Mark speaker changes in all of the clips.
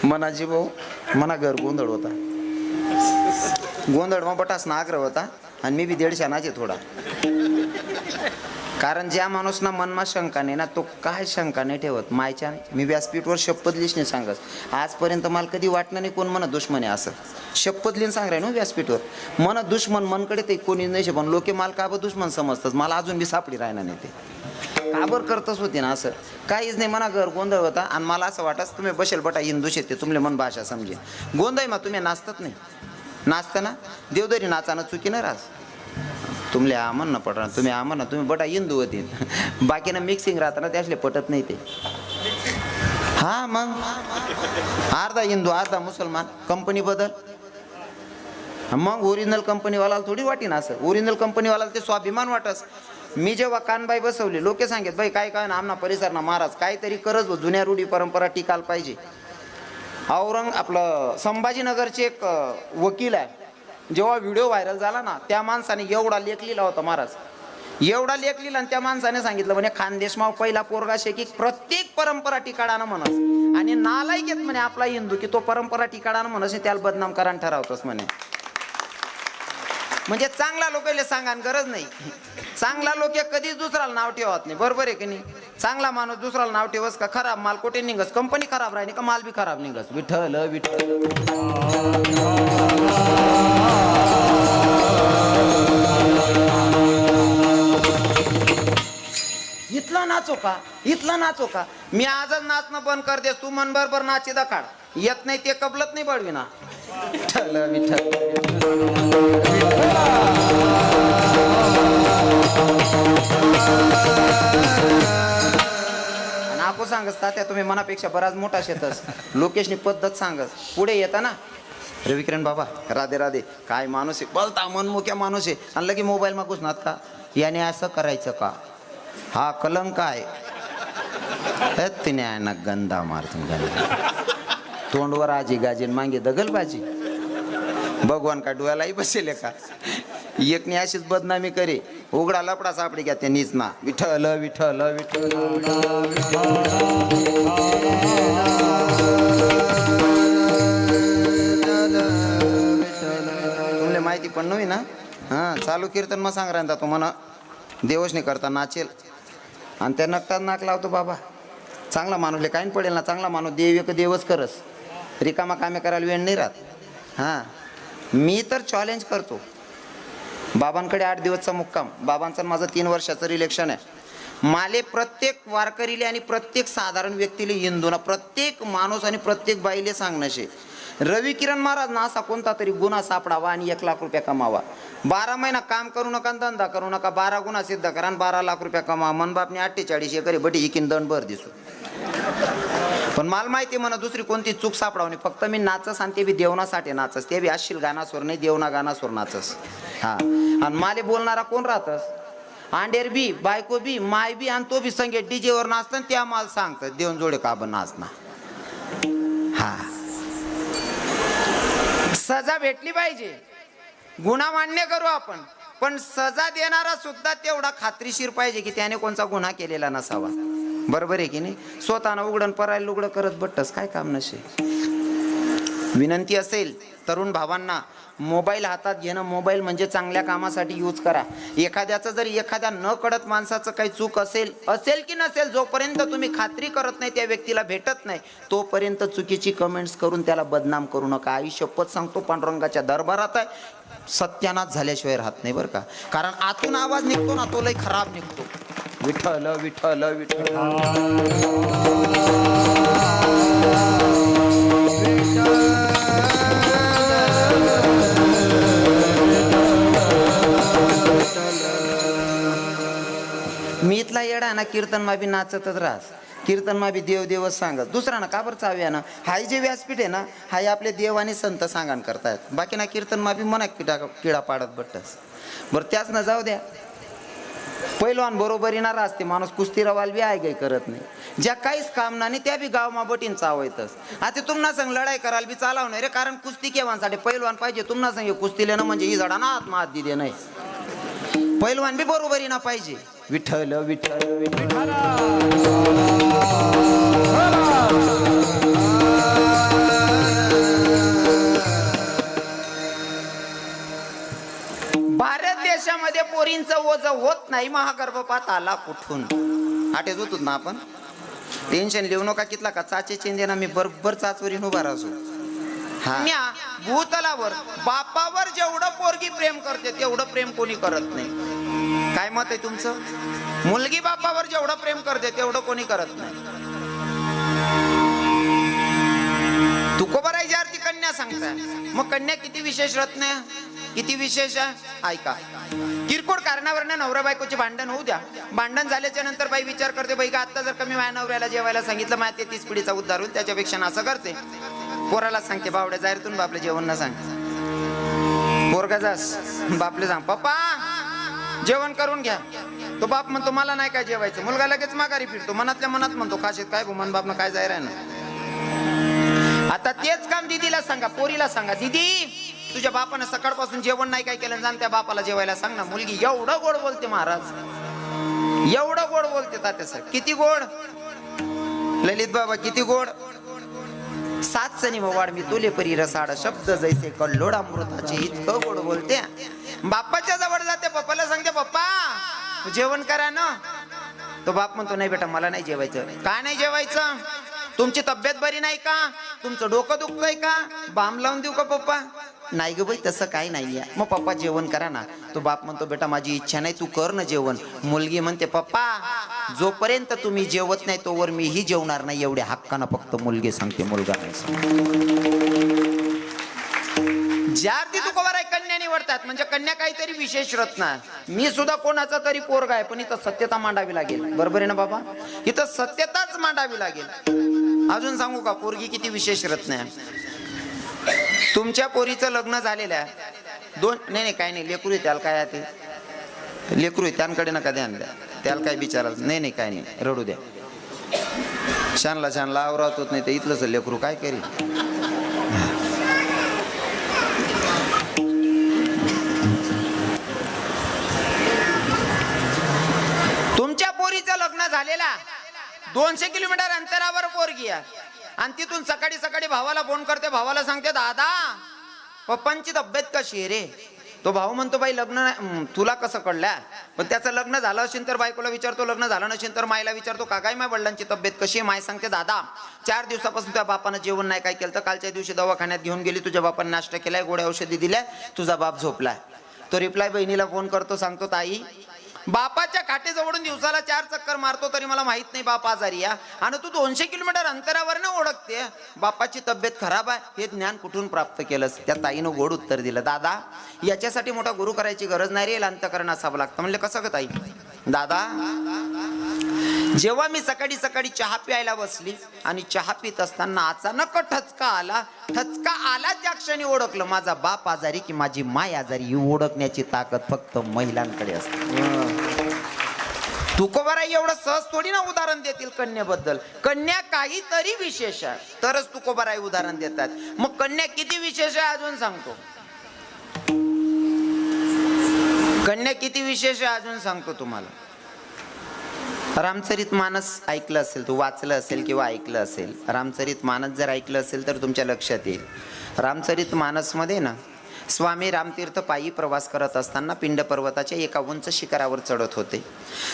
Speaker 1: मनाजी भाऊ मना घर गोंधळ होता, गोंधळ मग बटास ना आग्रह होता आणि मी बी 150 नाचे थोडा. कारण ज्या माणूस ना मनमा शंका नाही ना तो काय शंका नाही ठेवत. मायच्या मी व्यासपीठवर शपथ लिहिणे सांगत आजपर्यंत मला कधी वाटलं नाही कोण म्हणत दुश्मन आहे असं. शपथ लिहिून सांग राय ना व्यासपीठवर म्हणत दुश्मन मनकडे ते कोणी नाही. पण लोके मला का बरं दुश्मन समजतात, मला अजून बी सापडी राहणार नाही ते का बरं करतच होती ना असं काहीच नाही. मना घर गोंधळ होता आणि मला असं वाटत तुम्ही बसेल बटा हिंदू शेते तुमले मन भाषा समजे गोंधळ मग तुम्ही नाचतात नाही नाचताना देवदरी नाचानं चुकी नाही राहत. तुमले आमन ना पटणार तुम्ही आम्हाला तुम्ही बटा हिंदू होती बाकीनं मिक्सिंग राहताना त्यासले पटत नाही ते. हा मग अर्धा हिंदू अर्धा मुसलमान कंपनी बदल मग ओरिजिनल कंपनीवाला थोडी वाटी ना असं. ओरिजिनल कंपनीवाला ते स्वाभिमान वाटस. मी जेव्हा कानबाई बसवली लोके सांगेत बाई काय काय ना आमना परिसर ना महाराज काहीतरी करत जुन्या रूढी परंपरा टिकायला पाहिजे. आपलं संभाजीनगरचे एक वकील आहे जेव्हा व्हिडिओ व्हायरल झाला ना त्या माणसाने एवढा लेख लिहिला होता महाराज, एवढा लेख लिहिला आणि त्या माणसाने सांगितलं म्हणे खानदेशमाव पहिला पोरगा शेकी प्रत्येक परंपरा टिकाडानं म्हणस आणि नालायक येत म्हणे आपला हिंदू की तो परंपरा टिकाडानं म्हणस त्याला बदनाम करायला ठरवतोस म्हणे. म्हणजे चांगला लोकांना सांगान गरज नाही. चांगला लोक कधीच दुसऱ्याला नाव ठेवत नाही बरोबर आहे की नाही. चांगला माणूस दुसऱ्याला नाव ठेवस का खराब माल कोठे निघस कंपनी खराब राहिली का माल बी खराब निघस. विठ्ठल विठ्ठल इथला नाचो का इथला नाचो का मी आजच नाचणं बंद कर देस तू मन बरोबर नाची दाखाड येत नाही ते कबलत नाही बळविना. विठ्ठल विठ्ठल नाको सांगस तात्या तुम्ही मनापेक्षा बराच मोठा शेतस लोकेशनी पद्धत सांगस पुढे येता ना रविकिरण बाबा राधे राधे काय माणूस आहे बोलता मनमुख्या माणूस आहे आणि लगे मोबाईल मागूच नात का याने असं करायचं का हा कलंक आहे तिने आहे ना गंदा मारतून गंदा तोंडवर आजी गाजीन मागे दगलबाजी भगवान का डोळ्यालाही बसेल का एकने अशीच बदनामी करे उघडा लपडा सापडी घ्या ते नीच ना. विठ्ठल विठ्ठल विठ्ठल तुमले माहिती पण नव्हे ना. हां चालू कीर्तन मग सांग राहता तो म्हणा देवशनी करता नाचेल आणि त्या नकटात नाक लावतो बाबा. चांगला माणूसले काही पडेल ना चांगला माणूस देव एक देवच करस रिकामा कामे करायला वेळ नाही राहत. हां मी तर चॅलेंज करतो बाबांकडे 8 दिवसचा मुक्काम बाबांचं माझं 3 वर्षाचं रिलेक्शन आहे. माले प्रत्येक वारकरीले आणि प्रत्येक साधारण व्यक्तीले हिंदूना प्रत्येक माणूस आणि प्रत्येक बाईले सांगणं रवी किरण महाराज ना असा कोणता तरी गुन्हा सापडावा आणि 1 लाख रुपये कमावा. 12 महिना काम करू नका धंदा करू नका 12 गुन्हा सिद्ध करा आणि 12 लाख रुपये कमावा. मन बापने 48 एकरी बटी इकिन दंड भर दिसू. पण मला माहिती म्हणा दुसरी कोणती चूक सापडावणी फक्त मी नाचस आणि ते बी देवनासाठी नाचस ते बी अश्लील गानासवर नाही देवना गानासवर नाचस. हा आणि माले बोलणारा कोण राहतस अंडेर बी बायको बी माय बी आणि तो बी संगे डीजेवर नाचतं त्या मला सांगतात देऊन जोडे का बन नाचना. हा सजा भेटली पाहिजे गुन्हा मान्य करू आपण पण सजा देणारा सुद्धा तेवढा खात्रीशीर पाहिजे की त्याने कोणता गुन्हा केलेला नसावा. बरोबर आहे की नाही. स्वतःनं उघडण परायला लुगडं करत बट्टस काय काम नसे. विनंती असेल तरुण भावांना मोबाईल हातात घेणं मोबाईल म्हणजे चांगल्या कामासाठी यूज करा. एखाद्याचं जर एखाद्या न कळत माणसाचं काही चूक असेल की नसेल जोपर्यंत तुम्ही खात्री करत नाही त्या व्यक्तीला भेटत नाही तोपर्यंत चुकीची कमेंट्स करून त्याला बदनाम करू नका. आई शपथ सांगतो पांडुरंगाच्या दरबारात आहे सत्यानाश झाल्याशिवाय राहत नाही बरं का. कारण आतून आवाज निघतो ना तो लय खराब निघतो. विठ्ठल विठ्ठल विठ्ठल मी इथला येडा ना कीर्तन मा बी नाचतच राहस कीर्तन मा बी देव देवच सांगत दुसरा ना का बरं चाव्या ना हाय जे व्यासपीठ आहे ना हाय आपले देव आणि संत सांगान करतायत बाकी ना कीर्तन मा बी मना किडा पाडत बट्टस. बरं त्याच ना जाऊ द्या पहिलवान बरोबरी ना राहते माणूस कुस्ती रवाल बी आहे काही करत नाही ज्या काहीच काम नाही त्या बी गाव मा बटीन चावयतच. आता तुम्हाला सांग लढाई करायला बी चालवणार रे कारण कुस्ती केव्हासाठी पहिलवान पाहिजे तुम्हाला सांगे कुस्तीले ना म्हणजे ही झाडा ना आत्महात दिले नाही पहिलवान बी बरोबरी ना पाहिजे. विठ्ठल विठ्ठल विठ्ठल होत नाही महागर्भपात आला कुठून. आठेच होतो ना आपण. टेन्शन लिहू नका कितला का चाचे चेंदे ना मी बरोबर चाचवरीन उभा राहतो. हा भूतलावर बापावर जेवढं पोरगी प्रेम करते तेवढं प्रेम कोणी करत नाही. काय मत आहे तुमचं? मुलगी बापावर जेवढं प्रेम करते तेवढं कोणी करत नाही. तुकोबारायची आरती कन्या सांगताय. मग कन्या किती विशेष रत्न आहे, किती विशेष आहे. ऐका, किरकोळ कारणावरनं नवरा बायकोचे भांडण होऊ द्या. भांडण झाल्याच्या नंतर बाई विचार करते, बाई का आता जर कमी माझ्या नवऱ्याला जेवायला सांगितलं माझ्या 33 पिढीचा उद्धार होईल, त्याच्यापेक्षा असं करते. पोराला सांगते, बावड्या जाहीरतून बापले जेवण ना सांग. पोरगा जास बापले सांग, पप्पा जेवण करून घ्या. तो बाप म्हणतो मला नाही काय जेवायचं. मुलगा लगेच माघारी फिरतो, मनातल्या मनात म्हणतो काशीत काय मन बापनं काय जाहीर आहे ना. आता तेच काम दीदीला सांगा, पोरीला सांगा, दीदी तुझ्या बापानं सकाळपासून जेवण नाही काय केलं, जाण त्या बापाला जेवायला सांग ना. मुलगी एवढं गोड बोलते महाराज, एवढं गोड बोलते तात्यासाहेब. किती गोड ललित बाबा, किती गोड. 7 सनी वाढ मी तुले परी रसाड शब्द जैसे कल्लोड अमृताचे, इतकं गोड बोलते. बाप्पाच्या जवळ जाते, पप्पाला सांगते पप्पा जेवण करा ना. तो बाप म्हणतो नाही बेटा मला नाही जेवायचं. का नाही जेवायचं? तुमची तब्येत बरी नाही का? तुमचं डोकं दुखतंय का? बाम लावून देऊ का पप्पा? नाही ग बाई तसं काही नाहीये. मग पप्पा जेवण करा ना. तो बाप म्हणतो बेटा माझी इच्छा नाही, तू कर ना जेवण. मुलगी म्हणते पप्पा जोपर्यंत तुम्ही जेवत नाही तोवर मीही जेवणार नाही. एवढ्या हक्कानं फक्त मुलगी सांगते, मुलगा नाही. ज्या अर्थी तुकोबाराय कन्या निवडतात म्हणजे कन्या काहीतरी विशेष रत्न आहे. मी सुद्धा कोणाचा तरी पोरगा आहे, पण इथं सत्यता मांडावी लागेल. बरोबर आहे ना बाबा? इथं सत्यताच मांडावी लागेल. अजून सांगू का पोरगी किती विशेष रत्न आहे. तुमच्या पोरीचं लग्न झालेलं आहे. नाही काही नाही, लेकरू आहे त्याला काय ते लेकरू आहे, त्यांकडे नका ध्यान द्या. त्याला काय बिचारा नाही काय नाही, रडू द्या. छानला छानला आवरात होत नाही तर इथलंच लेकरू काय करी. तुमच्या पोरीचं लग्न झालेला 200 किलोमीटर अंतरावर पोरगी आहे आणि तिथून सकाळी सकाळी भावाला फोन करते. भावाला सांगते दादा पप्पांची तब्येत कशी आहे रे. तो भाऊ म्हणतो बाई लग्न तुला कसं कळलं? पण त्याचं लग्न झालं असेल तर बायकोला विचारतो, लग्न झालं नसेल तर मायला विचारतो का काय माय वडिलांची तब्येत कशी आहे. माय सांगते दादा 4 दिवसापासून तुझ्या बापानं जेवण नाही काय केलं तर कालच्या दिवशी दवाखान्यात घेऊन गेली, तुझ्या बापाने नाश्ता केलाय, गोळ्या औषधी दिल्या, तुझा बाप झोपलाय. तो रिप्लाय बहिणीला फोन करतो, सांगतो ताई बापाच्या खाटेजवळून दिवसाला 4 चक्कर मारतो तरी मला माहित नाही बाप आजारी आहे आणि तू 200 किलोमीटर अंतरावर ना ओळखते बापाची तब्येत खराब आहे. हे ज्ञान कुठून प्राप्त केलंस? त्या ताईनं गोड उत्तर दिलं, दादा याच्यासाठी मोठा गुरु करायची गरज नाही रे, अंतकरण असावं लागतं. म्हणले कसं ग ताई? दादा जेव्हा मी सकाळी सकाळी चहा प्यायला बसली आणि चहा पित असताना अचानक ठचका आला. ठचका आला त्या क्षणी ओळखलं माझा बाप आजारी की माझी माय आजारी. ही ओळखण्याची ताकद फक्त महिलांकडे असते. तुकोबाराय एवढं सहज थोडी ना उदाहरण देतील कन्याबद्दल. कन्या काहीतरी विशेष आहे तरच तुकोबाराय उदाहरण देतात. मग कन्या किती विशेष आहे अजून सांगतो. कन्या किती विशेष आहे अजून सांगतो तुम्हाला. रामचरित मानस ऐकलं असेल, तू वाचलं असेल किंवा ऐकलं असेल. रामचरित मानस जर ऐकलं असेल तर तुमच्या लक्षात येईल. रामचरित मानसमध्ये ना स्वामी रामतीर्थ पायी प्रवास करत असताना पिंड पर्वताच्या एका उंच शिखरावर चढत होते.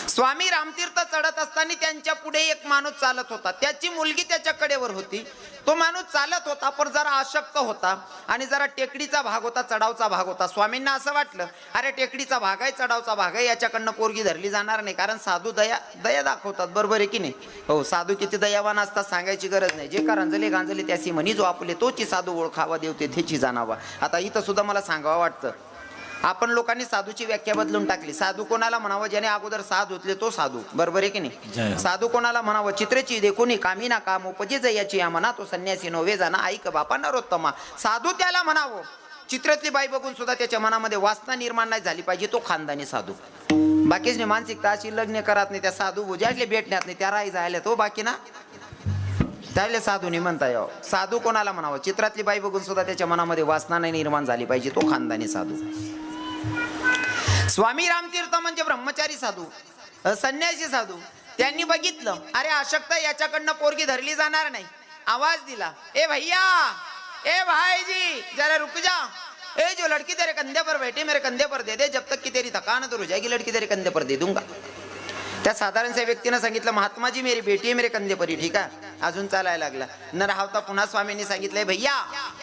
Speaker 1: स्वामी रामतीर्थ चढत असताना त्यांच्या पुढे एक माणूस चालत होता. त्याची मुलगी त्याच्या कडेवर होती. तो माणूस चालत होता पण जरा अशक्त होता आणि जरा टेकडीचा भाग होता, चढावचा भाग होता. स्वामींना असं वाटलं अरे टेकडीचा भाग आहे, चढावचा भाग आहे, याच्याकडनं पोरगी धरली जाणार नाही. कारण साधू दया दाखवतात. बरोबर आहे की नाही? हो, साधू किती दयावान असतात सांगायची गरज नाही. जे का रांजले गांजले त्यासी म्हणी, जो आपुले तोची साधू ओळखावा, देवते त्याची जाणावा. आता इथं सुद्धा मला सांगावं वाटतं, आपण लोकांनी साधूची व्याख्या बदलून टाकली. साधू कोणाला म्हणावं? ज्याने अगोदर साध धुतले तो साधू. बरोबर आहे की नाही? साधू कोणाला म्हणावं? चित्रेची देखोनी कामी ना काम उपजे जयाची या म्हणा, तो संन्यासी नव्हे जाना ऐक बापा नरोत्तमा. साधू त्याला म्हणावं चित्रातली बाई बघून सुद्धा त्याच्या मनामध्ये वासना निर्माण नाही झाली पाहिजे, तो खानदानी साधू. बाकीच मानसिकता अशी लग्न करत नाही त्या साधू बुजाडले भेटण्यात नाही त्या राही जायला तो बाकी ना त्याला साधूनी म्हणता यावं. साधू कोणाला म्हणावं? चित्रातली बाई बघून सुद्धा त्याच्या मनामध्ये वासना नाही निर्माण झाली पाहिजे, तो खानदानी साधू. स्वामी रामतीर्थ म्हणजे ब्रह्मचारी साधू, संन्यासी साधू. त्यांनी बघितलं अरे अशक्त याच्याकडनं पोरगी धरली जाणार नाही. आवाज दिला, ए भैया, ए भाईजी जरा रुक जा. ए जो लड़की तेरे कंधे पर बैठी मेरे कंधे पर दे दे, जब तक की तेरी थकान दूर हो जाएगी लड़की तेरे कंधे पर दे दूंगा. त्या साधारणशा व्यक्तीनं सांगितलं महात्माजी मेरी बेटी है मेरे कंधे पर ही. ठीक आहे, अजून चालायला लागला. न राहता पुन्हा स्वामींनी सांगितलंय भैया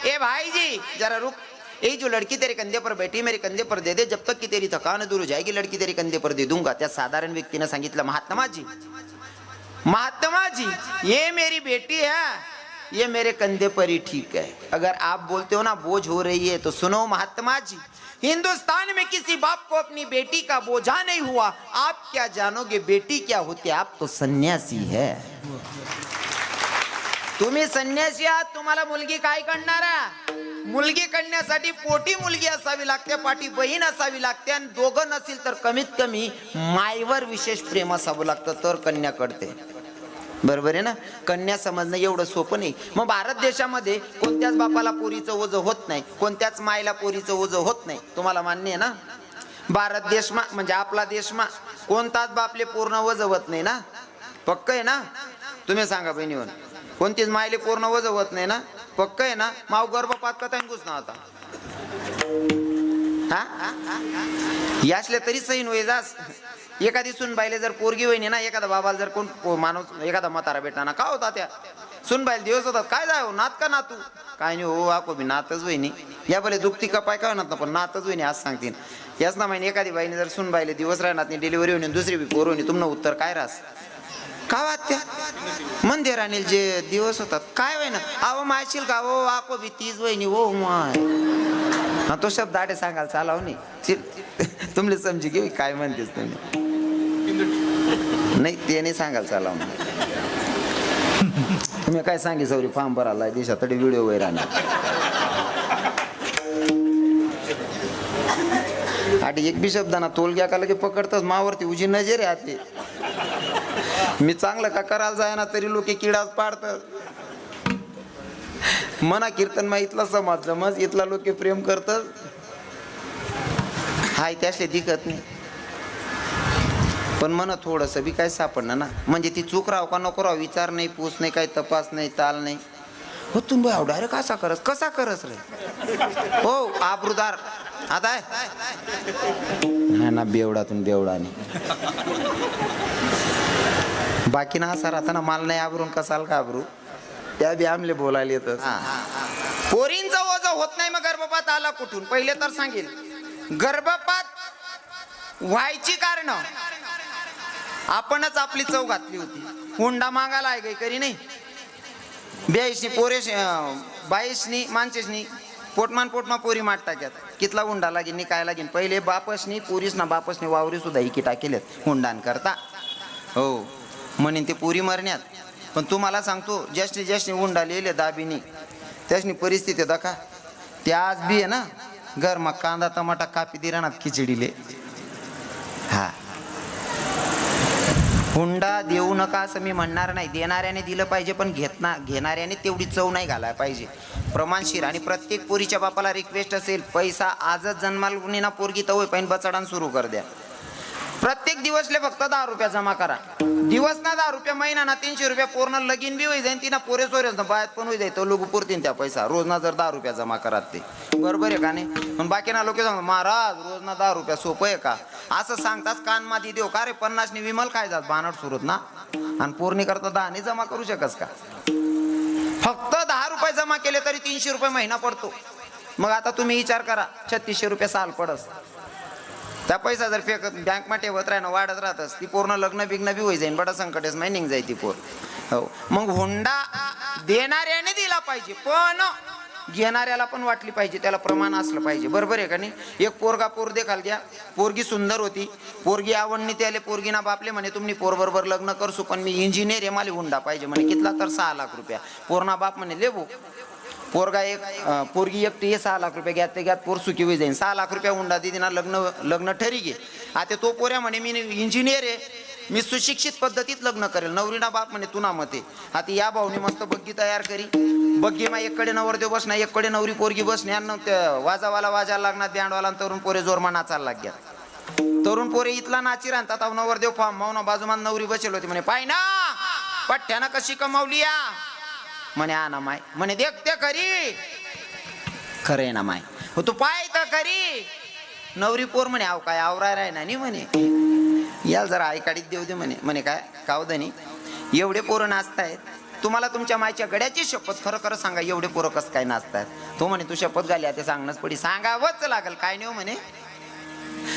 Speaker 1: ए भाईजी जरा रुक. ए जो लड़की तेरे कंधे पर बैठी मेरे कंधे पर दे दे, जब तक की तेरी थकान दूर हो जाएगी लड़की तेरे कंधे पर दे दूंगा. त्या साधारण व्यक्तीनं सांगितलं महात्मा जी ये मेरी बेटी है, ये मेरे कंधे पर ही ठीक है. अगर आप बोलते हो ना बोझ हो रही है तो सुनो महात्मा जी, हिंदुस्तान में किसी बाप को अपनी बेटी का बोझा नहीं हुआ. आप क्या जानोगे बेटी क्या होती है, आप तो सन्यासी है. तुम्ही संन्यासी आहात, तुम्हाला मुलगी काय करणार आहे. मुलगी करण्यासाठी पोटी मुलगी असावी लागते, पाठी बहीण असावी लागते, आणि दोघं नसेल तर कमीत कमी मायवर विशेष प्रेम असावं लागतं तर कन्या कळते. बरोबर आहे ना. कन्या समजणं एवढं सोपं नाही. मग भारत देशामध्ये कोणत्याच बापाला पोरीचं ओझं होत नाही, कोणत्याच मायला पोरीचं ओझं होत नाही. तुम्हाला मान्य आहे ना. भारत देशमा म्हणजे आपला देशमा कोणताच बापले पूर्ण ओझं होत नाही ना. पक्क आहे ना. तुम्ही सांगा बहिणीवर, कोणतीच मायले पूर्ण ओझं होत नाही ना. पक्क आहे ना. माव गर्भपात का त्यांनी घुसना होता यासले तरी सही नव्हे जास. एखादी सुनबाईले जर पोरगी वहिनी ना, एखादा बाबाला जर कोण माणूस एखादा म्हातारा भेटला ना, का होता त्या सुनबाईला दिवस होतात. काय जाय हो नात का नातू, काय नाही हो आको बी नातच वहिनी. या बोले दुखती का पाय काय होणार पण नातच वहिनी आज सांगतील. याच ना महिने एखादी बाईने जर सुनबाईले दिवस राहणार नाही, डिलिव्हरी होणी दुसरी बी पोर होणी, तुमनं उत्तर काय रास का वाटत्या मंदिर आणि जे दिवस होतात काय वय ना. अहो मायशील का हो आको बी तीच वहिनी हो माय. हा तो शब्द आडे सांगाल चालाव नाही. तुमले समजी घेऊ काय म्हणतेस तुम्ही. नाही ते नाही सांगाल चालाव नाही. तुम्ही काय सांगी सौरी फॉर्म भरायला दिवसा तरी व्हिडिओ वगैरे राहणार. आधी एक बी शब्दाना तोल घ्या का लगे पकडतच मावरती उजी नजर आहे आते. मी चांगलं का करायला जाय ना तरी लोक किडाच पाडतात. मना कीर्तन मा इथला समाज समज इथला लोक प्रेम करतात. हाय त्याशले दिखत नाही पण मन थोडंसं बी काय सापडणं ना. म्हणजे ती चूक राव का नको राव विचार नाही पूस नाही काही तपास नाही ताल नाही. हो तुम्ही डायरेक्ट कसा करस रे हो आबरूदार आता ना बेवडातून बेवडाने बाकी ना असा राहता ना मला नाही आबरून कसाल का आबरू त्या बी आमले बोलायला येत. पोरींचं ओझं होत नाही मग गर्भपात आला कुठून. पहिले तर सांगेल गर्भपात व्हायची कारण आपणच आपली चव घातली होती. हुंडा मागायला आहे काही करी नाही. 82 पोरे 22 माणसेसनी पोटमान पोरी माट टाक्यात. कितला हुंडा लागेल काय लागेल. पहिले बापसनी पोरीस ना बापसनी वावरी सुद्धा इकी टाकेलेत हुंडान करता. हो म्हणेन ते पुरी मरण्यात. पण तुम्हाला सांगतो ज्यासनी हुंडा लिहिले दाबीनी त्यासनी परिस्थिती दाखा. ते आज बी आहे ना घर मग कांदा टमाटा कापी दिराणात खिचडीले. हा हुंडा देऊ नका असं मी म्हणणार नाही. देणाऱ्याने दिलं पाहिजे पण घेणाऱ्याने तेवढी चव नाही घालायला पाहिजे प्रमाणशीर. आणि प्रत्येक पोरीच्या बापाला रिक्वेस्ट असेल पैसा आजच जन्माला ना पोरगी तवय पाहिजे बचाडान सुरू कर द्या. प्रत्येक दिवसले फक्त 10 रुपया जमा करा. दिवस ना 10 रुपया महिना ना 300 रुपया पूर्ण लगीन बी होई जाईन तिना पोरे सोरेस ना बायात पण होई जाईल तो लोक पुरतील त्या पैसा. रोज ना जर 10 रुपया जमा करात ते बरोबर आहे का नाही. पण बाकी ना लोक सांगतात महाराज रोज ना 10 रुपया सोपं आहे का असं सांगताच कान माती देऊ का रे 50 विमल काय जात बानट सुरत ना आणि पूर्णी करता 10 जमा करू शकस का. फक्त 10 रुपये जमा केले तरी 300 रुपये महिना पडतो. मग आता तुम्ही विचार करा 3600 रुपये साल पडस. त्या पैसा जर फेक बँक मा ठेवत राहणं वाढत राहतस ती पूर्ण लग्न बिग्न बी होई जाईन बडा संकटेस नाही निघ जाई ती पोर. हो मग हुंडा देणाऱ्याने दिला पाहिजे पण घेणाऱ्याला पण वाटली पाहिजे. त्याला प्रमाण असलं पाहिजे बरोबर आहे का नाही. एक पोरगा पोर देखाल घ्या पोरगी सुंदर होती पोरगी आवडणी त्याले पोरगी ना बापले म्हणे तुम्ही पोर बरोबर लग्न करसू पण मी इंजिनियर आहे मला हुंडा पाहिजे म्हणे. कितला तर 6 लाख रुपया. पोरणा बाप म्हणे लेबू पोरगा एक पोरगी एकटी 6 लाख रुपये घ्या ते घ्यात पोर सुखी होई जाईन. 6 लाख रुपया हुंडा दिदीना लग्न ठरी घे. आता तो पोऱ्या म्हणे मी इंजिनियर आहे मी सुशिक्षित पद्धतीत लग्न करेल. नवरीना बाप म्हणे तुना मते. आता या भाऊनी मस्त बग्गी तयार करी. बग्गी मा एककडे नवरदेव बसणार एककडे नवरी पोरगी बसणार वाजावाला वाजायला लागणार बँडवाला तरुण पोरे जोरमा नाचायला लाग्यात. तरुण पोरे इथला नाची राहतात नवरदेव फॉर्म मावना बाजूमा नवरी बसेल होती म्हणे पाय ना पठ्ठ्यानं कशी कमावली या म्हणे. ना माय म्हणे देखते खरी खरे ना माय हो तू पाय तर खरी. नवरी पोर म्हणे आव काय आवराय राय ना म्हणे, या जरा आईकाडीत देऊ दे म्हणे. म्हणे काय कावधनी एवढे पोरं नाचतायत, तुम्हाला तुमच्या मायच्या गड्याची शपथ खरं खरं सांगा एवढे पोरं कसं काय नाचतात. तो म्हणे तू शपथ घाली ते सांगणंच पडी, सांगावंच लागल. काय नाही हो म्हणे,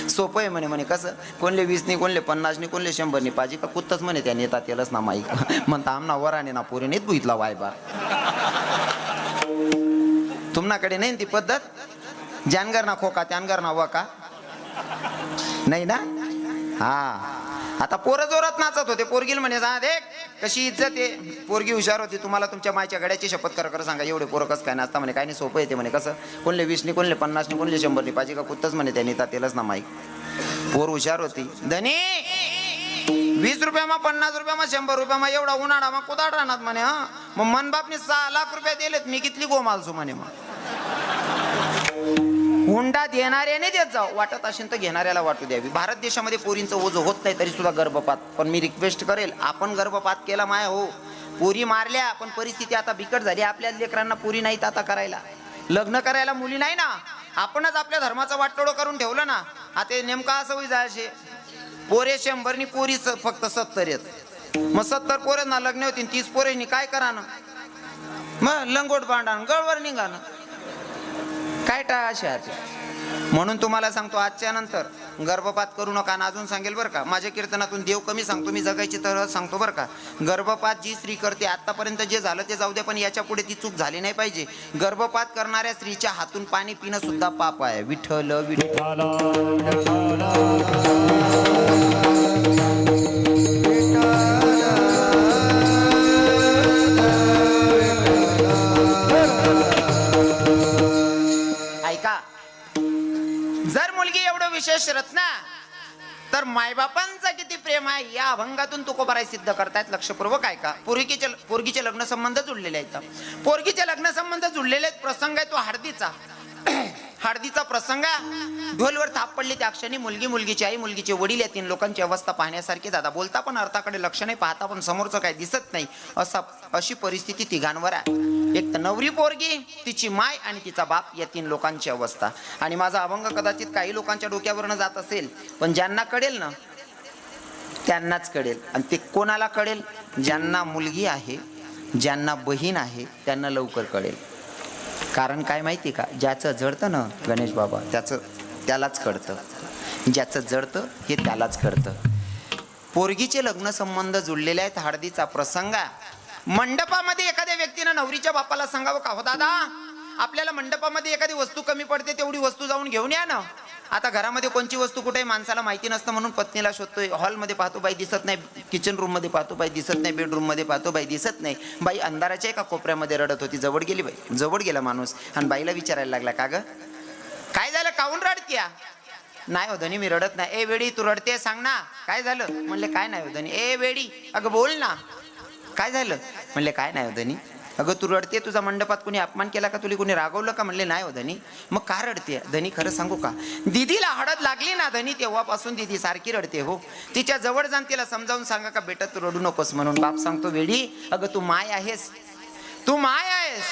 Speaker 1: सोपं आहे म्हणे. म्हणे कसं, कोणले 20 नाही, कोणले 50 नाही, कोणले 100 नाही पाहिजे का कुत्तच म्हणे त्या नेता तेलच ना माईक म्हणता आमना वराने ना पोरी नेत बुईतला वायबा. तुमनाकडे नाही ती पद्धत, जानगर ना खोका त्यांगर ना वका नाही ना. हा आता पोरं जोरात नाचत होते, पोरगील म्हणे जा देख कशी इज्जत आहे. पोरगी हुशार होती, तुम्हाला तुमच्या मायच्या गड्याची शपथ कर सांगा एवढे पोरं कसं काय नाचता. म्हणे काय नाही सोपं येते म्हणे. कसं, कोणले 20 नाही, कोणले 50 नाही, कोणले 100 नाही पाहिजे का कुत्तच म्हणे त्या नेता तेलच ना माईक. पोर हुशार होती. धनी 20 रुपयामा 50 रुपयामा 100 रुपयामा एवढा उन्हाळा मग कुदाड राहणार म्हणे. हा मग मन बापने 6 लाख रुपये दिलेत, मी कितली गोमालसू म्हणे. मग हुंडा देणाऱ्याने देत जाऊ, वाटत असेल तर घेणाऱ्याला वाटू द्यावी. भारत देशामध्ये पोरींचं ओझं होत नाही तरी सुद्धा गर्भपात. पण मी रिक्वेस्ट करेल, आपण गर्भपात केला माया हो, पोरी मारल्या, पण परिस्थिती आता बिकट झाली. आपल्या लेकरांना पोरी नाहीत आता करायला, लग्न करायला मुली नाही ना. आपणच आपल्या धर्माचं वाटोळं करून ठेवलं ना. आता नेमका असं होई जायचे, पोरे 100 नि पोरी फक्त 70 आहेत. मग 70 पोरांना लग्न होती, 30 पोरेंनी काय करा ना. मग लंगोट बांधा गळवर निघा ना, काय टाळा. म्हणून तुम्हाला सांगतो आजच्या नंतर गर्भपात करू नका. ना अजून सांगेल बरं का, माझ्या कीर्तनातून देव कमी सांगतो, मी जगायची तर सांगतो बरं का. गर्भपात जी स्त्री करते, आतापर्यंत जे झालं ते जाऊ दे, पण याच्या पुढे ती चूक झाली नाही पाहिजे. गर्भपात करणाऱ्या स्त्रीच्या हातून पाणी पिणं सुद्धा पाप आहे. विठ्ठल विठ्ठल जर मुलगी एवढं विशेष रत्न तर मायबापांचा किती प्रेम आहे या अभंगातून तुकोबाराय सिद्ध करतायत. लक्षपूर्वक ऐका. पोरगीचे लग्न संबंध जुळलेले आहेत. पोरगीचे लग्न संबंध जुळलेले आहेत. प्रसंग आहे तो हळदीचा. हळदीचा प्रसंग, ढोलवर थाप पडली त्या क्षणी मुलगीची आई, मुलगीचे वडील या 3 लोकांची अवस्था पाहण्यासारखी. दादा बोलता पण अर्थाकडे लक्ष नाही, पाहता पण समोरचं काही दिसत नाही, अशी परिस्थिती तिघांवर आहे. एक तर नवरी पोरगी, तिची माय आणि तिचा बाप या 3 लोकांची अवस्था. आणि माझा अभंग कदाचित काही लोकांच्या डोक्यावरनं जात असेल, पण ज्यांना कळेल ना त्यांनाच कळेल. आणि ते कोणाला कळेल? ज्यांना मुलगी आहे, ज्यांना बहीण आहे, त्यांना लवकर कळेल. कारण काय माहिती का, ज्याचं जडतं ना गणेश बाबा त्यालाच कळतं. ज्याचं जडतं हे त्यालाच कळतं. पोरगीचे लग्न संबंध जुळलेले आहेत. हळदीचा प्रसंग. मंडपामध्ये एखाद्या व्यक्तीनं नवरीच्या बापाला सांगावं का, हो दादा आपल्याला मंडपामध्ये एखादी वस्तू कमी पडते, तेवढी वस्तू जाऊन घेऊन या ना. आता घरामध्ये कोणची वस्तू कुठे माणसाला माहिती नसतं, म्हणून पत्नीला शोधतोय. हॉलमध्ये पाहतो बाई दिसत नाही, किचन रूम मध्ये पाहतो बाई दिसत नाही, बेडरूम मध्ये पाहतो बाई दिसत नाही. बाई अंधाराच्या एका कोपऱ्यामध्ये रडत होती. जवळ गेली बाई, जवळ गेला माणूस आणि बाईला विचारायला लागला, का ग काय झालं, काहून रडत्या? नाही हो धनी मी रडत नाही. ए वेडी तू रडते, सांग ना काय झालं? म्हणले काय नाही हो धनी. ए वेडी अगं बोल ना काय झालं? म्हणले काय नाही हो धनी. अगं तू रडते, तुझा मंडपात कोणी अपमान केला का, तुला कोणी रागवलं का? म्हणले नाही हो धनी. मग का रडते? धनी खरं सांगू का, दिदीला हळद लागली ना धनी, तेव्हापासून दिदी सारखी रडते हो. तिच्या जवळ जाऊन तिला समजावून सांगा का बेटा तू रडू नकोस म्हणून. बाप सांगतो वेडी अगं तू माय आहेस, तू माय आहेस.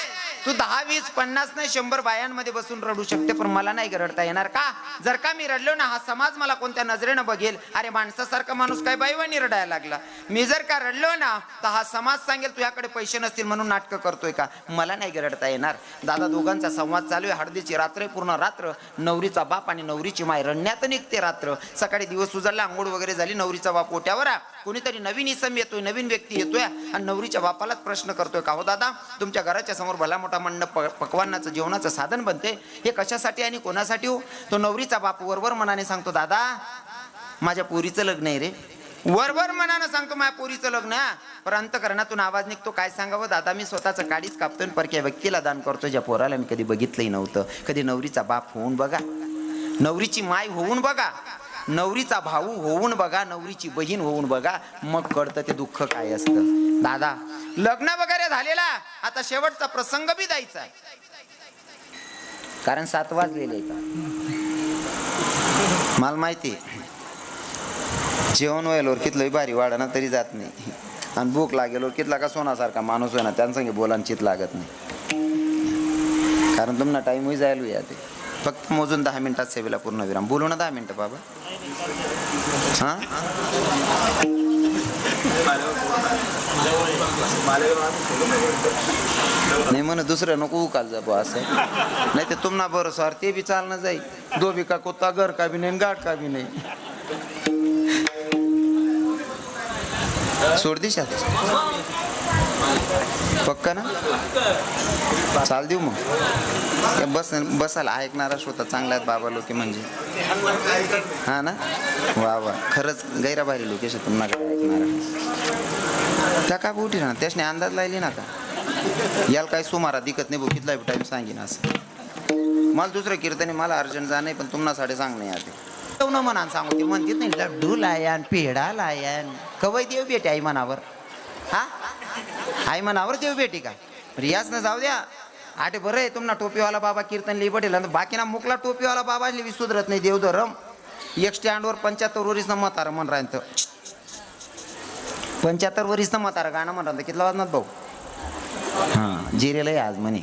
Speaker 1: तू 10, 20, 50 नाही 100 बायांमध्ये बसून रडू शकते, पण मला नाही रडता येणार का? जर का मी रडलो ना, हा समाज मला कोणत्या नजरेनं बघेल? अरे माणसासारखा माणूस काय बाईवानी रडायला लागला. मी जर का रडलो ना तर हा समाज सांगेल तुझ्याकडे पैसे नसतील म्हणून नाटकं करतोय का. मला नाही रडता येणार. दादा दोघांचा संवाद चालू आहे. हळदीची रात्र, पूर्ण रात्र नवरीचा बाप आणि नवरीची माय रडण्यात निघते रात्र. सकाळी दिवस उजळला, आंघोळ वगैरे झाली, नवरीचा बाप ओट्यावर. कोणीतरी नवीन इसम येतोय, नवीन व्यक्ती येतोय आणि नवरीच्या बापालाच प्रश्न करतोय, का हो दादा तुमच्या घराच्या समोर भला मोठा मंडप पकवानाचं जेवणाचं साधन बनते, हे कशासाठी आणि कोणासाठी हो? तो नवरीचा बाप वरवर मनाने सांगतो, दादा माझ्या पोरीचं लग्न आहे रे. वरवर मनानं सांगतो माझ्या पोरीचं लग्न. पण अंतकरणातून आवाज निघतो, काय सांगावं दादा मी स्वतःचं काडीच कापतो, परक्या व्यक्तीला दान करतो ज्या पोराला मी कधी बघितलंही नव्हतं. कधी नवरीचा बाप होऊन बघा, नवरीची माय होऊन बघा, नवरीचा भाऊ होऊन बघा, नवरीची बहीण होऊन बघा, मग कळतं ते दुःख काय असतं. दादा लग्न वगैरे झालेला, आता शेवटचा प्रसंग बी द्यायचा आहे, कारण 7 वाजलेले का मला माहिती. जेवण व्हायला ओरकीतलं भारी वाढना तरी जात नाही, आणि भूक लागेल ओरकीतला का सोनासारखा माणूस आहे ना त्यांच्यासंगे बोलायला चित लागत नाही, कारण तुम्हाला टाइम होई जायला या ते फक्त मोजून 10 मिनिटात सेवेला पूर्ण विराम. बोलू ना 10 मिनिटं बाबा. हां नाही म्हण दुसरं नको उकाल जा बा असं. नाही ते तुम्हाला बरं सर ते बी चालणं जाईल. दो बी का कुत्ता घर का बी नाही गाठ का बी नाही. सोड दिशा पक्का ना. चाल देऊ मग. बसायला ऐकणारा श्रोता चांगला आहेत बाबा लोक म्हणजे. हा ना वा वा खरंच गैराबारी लोक तुम्हाला ऐकणारा त्या का उठी ना त्याने अंदाज लायली ना का याला काही सुमारा दिकत नाही कितला टाईम सांगेन असं. मला दुसरं कीर्तने मला अर्जंट जा नाही पण तुम्हाला सांग नाही आधी न म्हणा सांगू ते म्हणतात नाही लड्डू लायन पेढा लायन कवय देव भेटे आई मनावर. हा आई मनावर देव भेटी का रियाज न जाऊ द्या. आटे बरं आहे तुम्हाला टोपीवाला बाबा कीर्तन लिहि पटेल बाकी ना मुकला टोपीवाला बाबा लिहि सुधरत नाही देवधरम. एक स्टँडवर 75 वरीस न म्हातारा म्हण राहत 75 वरीस न म्हातारा गाणं म्हण राहतं कितला वाजनात भाऊ. हां जिरेल आहे आज म्हणे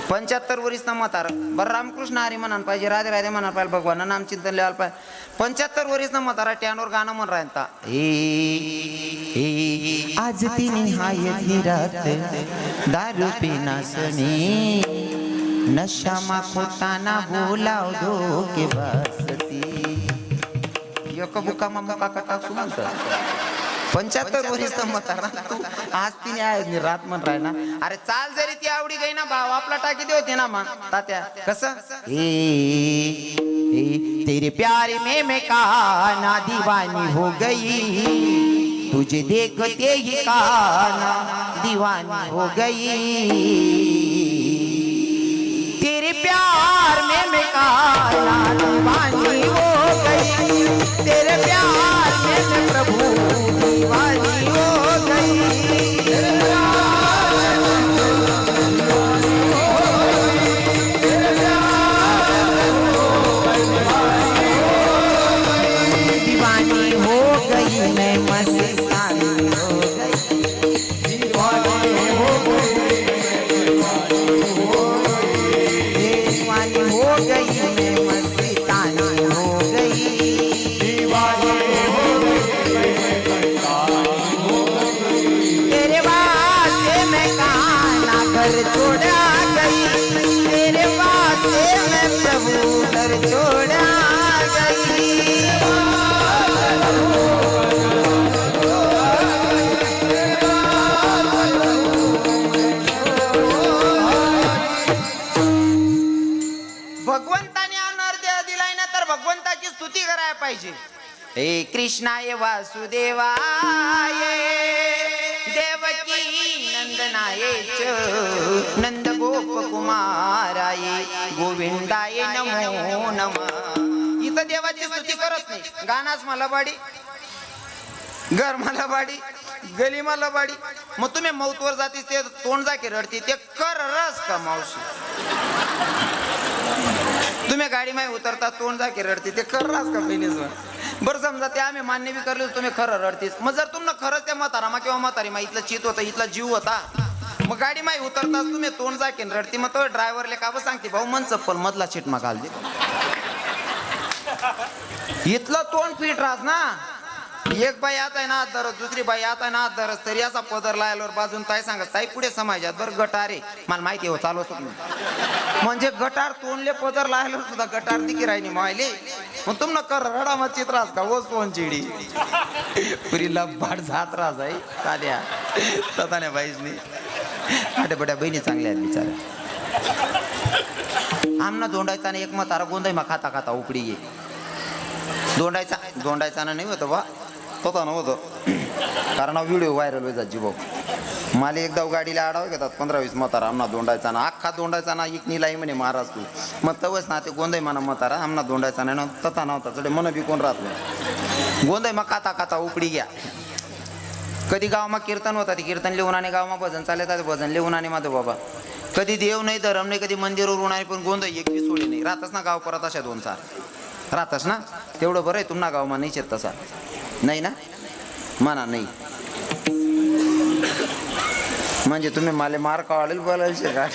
Speaker 1: 75 वरीस न म्हातारा. बरं रामकृष्ण हरी म्हणान पाहिजे राधे राधे म्हणाल पाहिजे भगवान नाम चिंतन लिहायला पाहिजे. 75 वरीस न म्हातारा स्टँडवर गाणं म्हण राहता आज तिने हाय रात दारू पिना सनी नशा मा खोताना बोलाव दो के बसती एक बुका मुका कटा सुमन 75 वरीस म्हातारा आज तिने आहे रात म्हण राय ना. अरे चाल जरी ती आवडी गई ना भाव आपला टाकी दे होते ना मान तात्या कसं तेरे प्यार में मैं काना दीवानी हो गई तुझे देखते ही काना दीवानी हो गई. तेरे प्यार में मैं काना दीवानी हो गई तेरे प्यार में मैं प्रभु दीवानी हो गई. दीवानी हो गई मैं मस्तानी हो गई दीवानी हो गई मैं मस्तानी हो गई. तेरे वास्ते मैं काना घर छोड़ा गई तेरे वास्ते मैं प्रभु घर छोड़ा गई. भगवंताने अनर्थ दिलाय ना तर भगवंताची स्तुती करायला पाहिजे. हे कृष्णाय वासुदेवाय देवकी नंदनाय च नंद गोप कुमाराय गोविंदाय नमो नमः. इथं देवाची स्तुती करत नाही. गाणाच मला बाडी घर मला बाडी गली मला बाडी. मग तुम्ही मौतवर जातीस ते तोंड जाके रडती ते कर रस का मावशी. तुम्ही गाडी माय उतरता तोंड जाके रडती ते कर रस का बहिणीच. बरं समजा ते आम्ही मान्य बी करलो तुम्ही खरं रडतीस. मग जर तुम्हाला खरंच त्या म्हातारा मा किंवा म्हातारी मा इथलं चित होतं इथला जीव होता मग गाडी माय उतरताच तुम्ही तोंड जाके रडती. मग तो ड्रायव्हरले का सांगते भाऊ मन चप्पल मधला चिट मा घाल दे इथलं तोंड फिट राहत ना. एक बाई आता आहे ना आत धरत दुसरी बाई आता आहे ना आत धरत तरी असा पदर लायल्यावर बाजून ताई सांगत ताई पुढे समाजात बरं गटार आहे मला माहिती हो चालू म्हणजे गटार तोंडले पदर लायल्यावर सुद्धा गटार दिकी राहिली मायले. मग तुमनं कर रडा मग चित्रास का ओस तोंड चिडी पुरी लबाड जात राहत आहे साध्या तथाने बाईसनी आट्या बड्या बहिणी चांगल्या आहेत बिचारा. आमना दोंडायचा आणि एक म्हातारा गोंधाई मा खाता खाता उपडी ये दोंडायचा ना नाही होतं बा होता नव्हतं कारण व्हिडिओ व्हायरल व्हायचा जीव. मला एकदा गाडीला आडावं घेतात 15-20 म्हातारा आमना दोंडायचा ना अख्खा दोंडायचा ना एक निलाई म्हणे महाराज तू. मग तवच ना ते गोंधाई म्हणा म्हातारा आमना दोंडायचा नाही ना तथा नव्हता चढे मन बी कोण राहत नाही. गोंधाई मग खाता खाता उपडी घ्या. कधी गावमा कीर्तन होता ते कीर्तन लिहून आणि गावमा भजन चालतात भजन लिहून आणि माझं बाबा कधी देव नाही धरम नाही कधी मंदिरवर आणि पण गोंधाई एक बी सोडी नाही राहतच ना गाव परत अशा 2-4 राहतच ना. तेवढं बरं आहे तुम्हाला गावमा नाही शेत तसा नाही ना म्हणा नाही म्हणजे तुम्ही मला मार काढेल बोलायचे का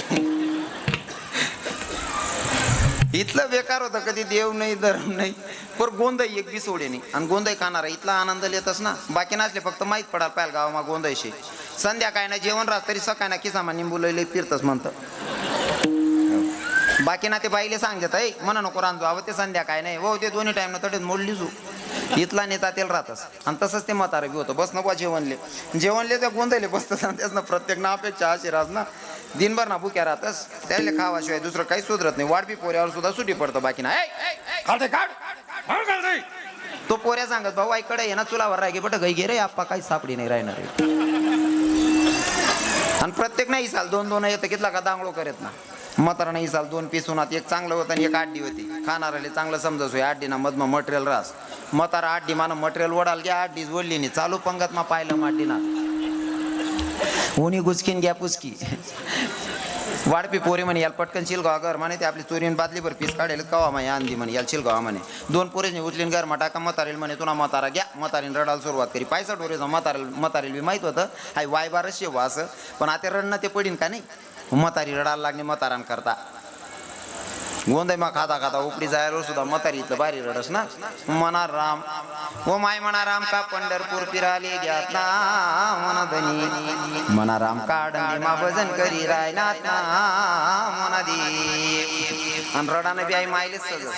Speaker 1: इथलं बेकार होतं, कधी देव नाही धर्म नाही, पर गोंदाई एक बी सोडे नाही. आणि गोंदाई खाणारा इथला आनंद लेतच ना. बाकी नसले फक्त माहीत पडाल पाहिजे गावामा गोंदाईशी. संध्याकाळी ना जेवण राहत तरी सकाळी ना किसामा निंबुलले फिरतच म्हणतं. बाकी ना ते बाईले सांगतात ऐ म्हणा नको रांधू अव ते संध्याकाळी नाही हो, ते दोन्ही टाइम ना तटेच मोडली जू. इथला नेता तेल राहतच. आणि तसंच ते म्हातारं बी होतं, बस नको जेवणले त्या गोंदायले बसतात. आणि त्याच ना प्रत्येक ना अपेक्षा अशी राहत ना, दिनभर ना भुक्या राहतच, त्याला खावाशिवाय दुसरं काही सुधरत नाही. वाढपी पोऱ्यावर सुद्धा सुटी पडतं. बाकी ना तो पोऱ्या सांगत भाऊ आईकडे ये ना चुलावर राही बट गई गे रे आप्पा काही सापडी नाही राहणार रे. आणि प्रत्येक नाही साल दोन दोन येतं कितला का दांगळो करत ना. म्हातारा नाही साल दोन पीस होणार, एक चांगलं होतं आणि एक आड्डी होती. खाणाराले चांगलं समजस होय आड्डी ना मधमा मटेरियल रास. म्हातारा आड्डी माना मटेरियल वडाल घ्या आड्डीच वडली नाही. चालू पंगत मा पाहिलं माड्डी ना उनी गुचकीन घ्या पुचकी. वाढपी पोरी म्हणे याला पटकन शिलगाव घर म्हणे ते आपली चोरीन बादलीभर पीस काढेल कवा म्हणे आंधी म्हणे याला शिलगावा म्हणे. दोन पोरीने उचलीन घर मा टाका म्हातारेल म्हणे तुला म्हातारा घ्या. म्हातारीने रडायला सुरुवात करी. पैसा डोरेचा म्हातारेल बी माहीत होतं हाय वाय बारच शेवा असं, पण आता रडणं ते पडीन का नाही. म्हातारी रडायला लागली म्हातारान करता. गोंदाई मा खाता खाता उपडी जायला सुद्धा म्हातारी इथलं बारी रडस ना. म्हणा राम ओ माय म्हणा राम का पंढरपूर फिराले घ्यात ना म्हणा धनी. म्हणा राम काढंदी मा भजन करी रायनात ना म्हणा दे. आणि रडानं बी आई मायले सगळं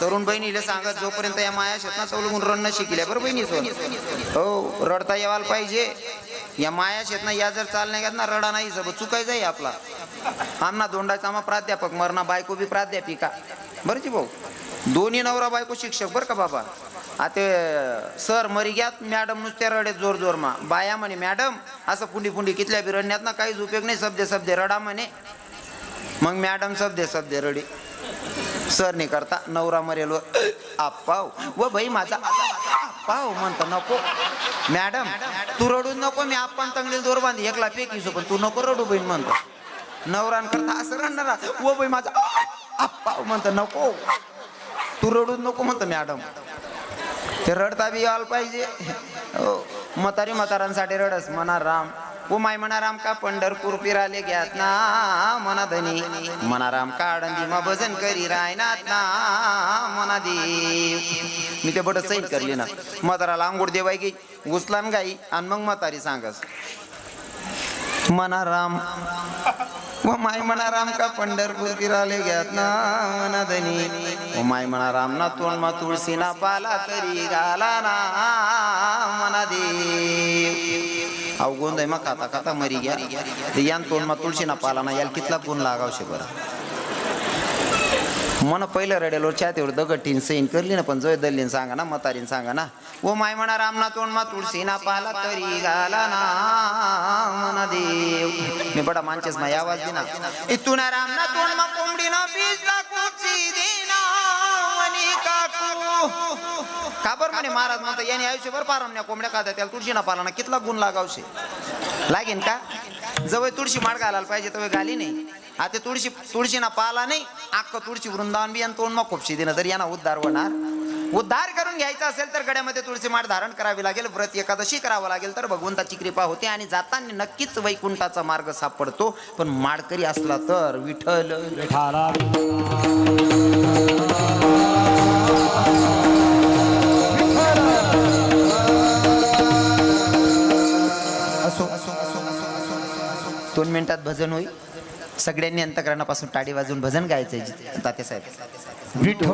Speaker 1: तरुण बहिणीला सांगत जोपर्यंत या माया शेत ना तवलगून रडणं शिकल्या बरं बहिणी सोड हो रडता यावाला पाहिजे. या माया शेत ना या जर चाल नाही ना रडा नाही सब चुकायचं आहे आपला. आमना दोंडाचा आम्हा प्राध्यापक मरणा बायको बी प्राध्यापिका बरं जी भाऊ. दोन्ही नवरा बायको शिक्षक बरं का बाबा. आता सर मरी घ्यात मॅडम नुसत्या रडे जोर जोर मा. बाया म्हणे मॅडम असं पुंडी पुंडी कितल्या बी रडण्यात ना काहीच उपयोग नाही, शब्दे शब्दे रडा म्हणे. मग मॅडम शब्दे शब्दे रडी. सर नाही करता नवरा मरेल आप्पाव व भाई माझा आप्पाव म्हणतो नको मॅडम तू रडूच नको, मी आपण तंगडील दोर बांधी एकला फेकीसो पण तू नको रडू बहीण म्हणतो. नवरान करता असं रडणारा व बाई माझा आप्पाव म्हणतो नको तू रडूच नको म्हणतो मॅडम. ते रडता बी यायला पाहिजे. हो म्हातारी म्हातारांसाठी रडस. म्हणा राम ओ माय म्हणा राम का पंढरपूर फिराले घ्यात ना म्हणा धनी. म्हणा राम काढंदी मा भजन करी रायनात ना म्हणा दे. मी ते बट सैन करली ना. म्हाताराला आंघोळ देवाय गी घुसलान गाई आणि मग म्हातारी सांगस म्हणा राम व माय म्हणा राम का पंढरपूर फिराले घ्यात ना म्हणा धनी. ओ माय म्हणा राम ना तोंड मा तुळशी ना पाला तरी घाला ना म्हणा दे. अव गोंदाई मा खाता खाता मरी घ्या ते यान तोंड मा तुळशी ना पाला ना याला कितला गुण लागावशे बरं. मन पहिलं रडेलो च्या तेवढं दगडटीन सैन करली ना, पण जय दल्लीन सांगा ना म्हातारीन सांगा ना ओ माय म्हणा राम ना तोंड मा तुळशी ना पाला तरी घाला ना म्हणा देव. मी बडा मांचेस मा आवाज दिना इथून राम ना तोंड मा कोंबडी ना बीज ला कुची देना मनी काकू. काबर म्हणे महाराज म्हणतो याने आयुष्यभर पारमण्या कोंबड्या खात्या त्याला तुळशी ना पाला ना कितला गुण लागावशे लागेन का. जवळ तुळशी माड घालायला पाहिजे तवय घाली नाही. आता तुळशी ना पाला नाही अख्ख तुळशी वृंदावन बी आणि तोंड मग खोपशी देणं तर यांना उद्धार होणार. उद्धार करून घ्यायचा असेल तर गड्यामध्ये तुळशी माळ धारण करावी लागेल, व्रत एकादशी करावं लागेल, तर भगवंताची कृपा होते आणि जाताना नक्कीच वैकुंठाचा मार्ग सापडतो. पण माडकरी असला तर विठ्ठल असो 2 मिनिटात भजन होईल. सगळ्यांनी अंतकरणापासून टाळी वाजवून भजन गायचंय तात्यासाहेब.
Speaker 2: विठो